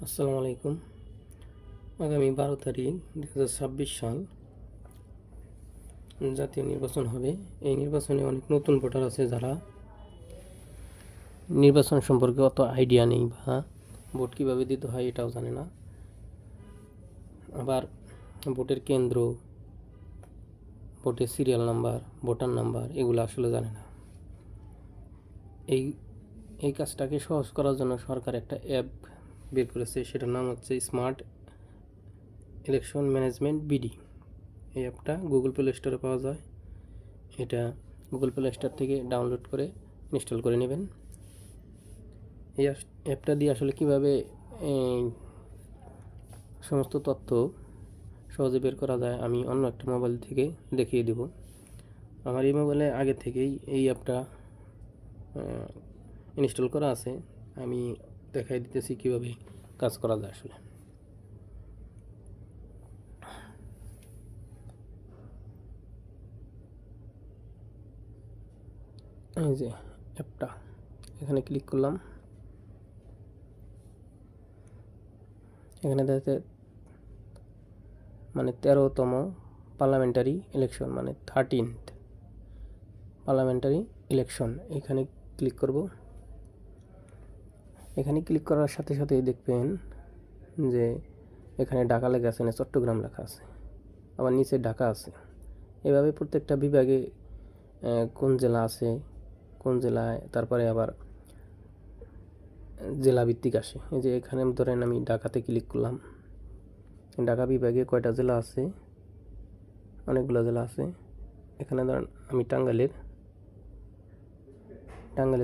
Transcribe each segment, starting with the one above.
আসসালামু আলাইকুম। আগামী 12 তারিখ 2026 সাল জাতীয় নির্বাচন হবে। এই নির্বাচনে অনেক নতুন ভোটার আছে যারা নির্বাচন সম্পর্কে অত আইডিয়া নেই বা ভোট কীভাবে দিতে হয় এটাও জানে না। আবার ভোটের কেন্দ্র, ভোটের সিরিয়াল নাম্বার, ভোটার নাম্বার এগুলো আসলে জানে না। এই এই কাজটাকে সহজ করার জন্য সরকার একটা অ্যাপ বের করেছে, সেটার নাম হচ্ছে স্মার্ট ইলেকশন ম্যানেজমেন্ট বিডি। এই অ্যাপটা গুগল প্লে স্টোরে পাওয়া যায়। এটা গুগল প্লে স্টোর থেকে ডাউনলোড করে ইনস্টল করে নেবেন। এই অ্যাপটা দিয়ে আসলে কীভাবে সমস্ত তথ্য সহজে বের করা যায় আমি অন্য একটা মোবাইল থেকে দেখিয়ে দেব। আমার এই মোবাইলে আগে থেকেই এই অ্যাপটা ইনস্টল করা আছে, আমি দেখাই দিতেছি কীভাবে কাজ করা যায়। আসলে এই যে অ্যাপটা, এখানে ক্লিক করলাম। এখানে দেখতে মানে 13তম পার্লামেন্টারি ইলেকশন, মানে 13th পার্লামেন্টারি ইলেকশন, এখানে ক্লিক করব। এখানে ক্লিক করার সাথে সাথেই দেখবেন যে এখানে ঢাকা লেখা আছে না, চট্টগ্রাম লেখা আছে, আবার নিচে ঢাকা আছে। এভাবে প্রত্যেকটা বিভাগে কোন জেলা আছে, কোন জেলায়, তারপরে আবার জেলা ভিত্তিক আসে। এই যে এখানে ধরেন আমি ঢাকাতে ক্লিক করলাম। ঢাকা বিভাগে কয়টা জেলা আছে, অনেকগুলো জেলা আছে। এখানে ধরেন আমি টাঙ্গাইলে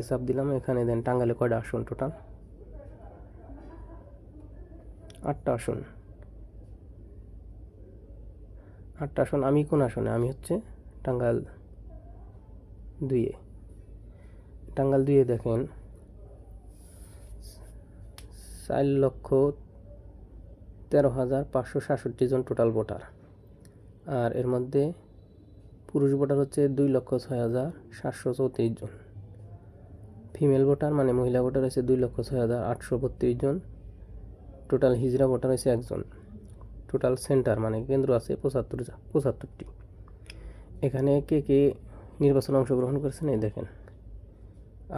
চাপ দিলাম। এখানে দেন টাঙ্গাইলে কয়টা আসন, টোটাল 8টা আসন। 8টা আসন। আমি কোন আসনে? আমি হচ্ছে টাঙ্গাইল 2-এ। টাঙ্গাইল 2-এ দেখেন 4,13,567 জন টোটাল ভোটার। আর এর মধ্যে পুরুষ ভোটার হচ্ছে 2,06,734 জন। ফিমেল ভোটার মানে মহিলা ভোটার হচ্ছে 2,06,832 জন। টোটাল হিজড়া ভোটার হচ্ছে 1 জন। টোটাল সেন্টার মানে কেন্দ্র আছে 75টি। এখানে কে কে নির্বাচনে অংশগ্রহণ করেছেন এই দেখেন,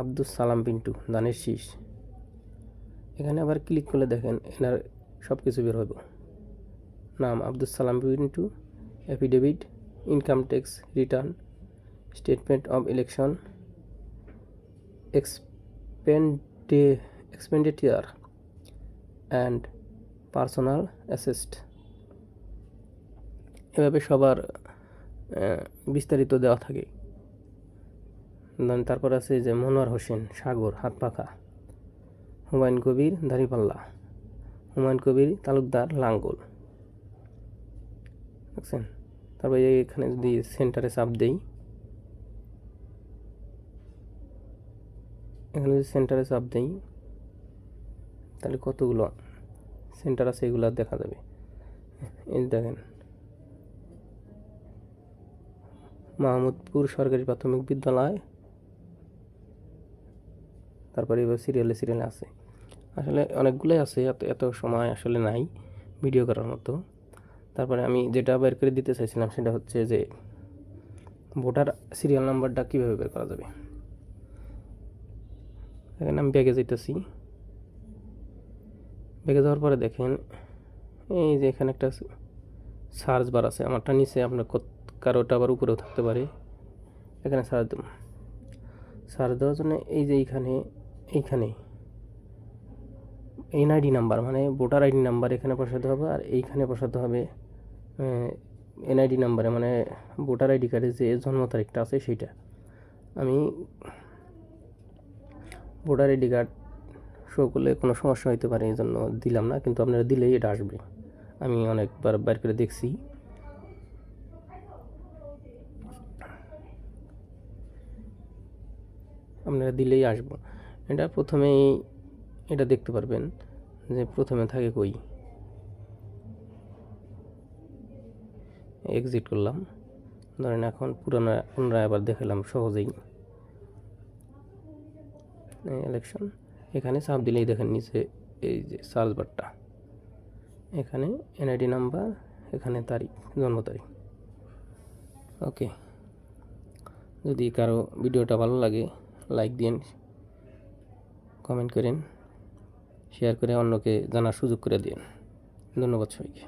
আব্দুস সালাম পিন্টু, ধানের শীষ। এখানে আবার ক্লিক করলে দেখেন এনার সব কিছু বের হবে। নাম Abdus Salam Pintu, affidavit, income tax return, statement of election, expenditure and personal asset. এভাবে সবার বিস্তারিত দেওয়া থাকে। তারপর আছে যে মনোয়ার হোসেন সাগর, হাতপাখা, হুমায়ুন কবির দাঁড়িপাল্লা, হুমায়ুন কবির তালুকদার লাঙ্গল, বুঝছেন। তারপরে এখানে যদি সেন্টারে চাপ দেই, এখানে যদি সেন্টারে চাপ দেই তাহলে কতগুলো সেন্টার আছে এগুলো দেখা যাবে। এই দেখেন মাহমুদপুর সরকারি প্রাথমিক বিদ্যালয়, তারপরে এবার সিরিয়ালে আছে। আসলে অনেকগুলোই আছে, এত সময় আসলে নাই ভিডিও করার মতো। তারপরে আমি যেটা বের করে দিতে চাইছিলাম সেটা হচ্ছে যে ভোটার সিরিয়াল নাম্বারটা কীভাবে বের করা যাবে। এখানে আমি ব্যাগে যেতেছি। ব্যাগে যাওয়ার পরে দেখেন এই যে এখানে একটা সার্চ বার আছে, আমারটা নিচে, আপনার কারোটা আবার উপরেও থাকতে পারে। এখানে সার্চ দেওয়ার জন্য এই যে এইখানে এনআইডি নাম্বার মানে ভোটার আইডি নাম্বার এখানে বসাতে হবে, আর এইখানে বসাতে হবে এনআইডি নাম্বারে মানে ভোটার আইডি কার্ডে যে জন্ম তারিখটা আছে সেইটা। আমি ভোটার আইডি কার্ড শো করলে কোনো সমস্যা হতে পারে, এই জন্য দিলাম না, কিন্তু আপনারা দিলেই এটা আসবে। আমি অনেকবার বাইর করে দেখছি। আপনারা দিলেই আসবো। এটা প্রথমেই এটা দেখতে পারবেন যে প্রথমে থাকে কই, এক্সিট করলাম। ধরেন এখন পুনরায় আবার দেখালাম সহজেই ইলেকশন। এখানে চাপ দিলেই দেখেন নিচে এই যে সার্চ বারটা, এখানে এনআইডি নাম্বার, এখানে তারিখ, জন্ম তারিখ। ওকে, যদি কারো ভিডিওটা ভালো লাগে লাইক দিন, কমেন্ট করেন, শেয়ার করে অন্যকে জানার সুযোগ করে দিন। ধন্যবাদ সবাইকে।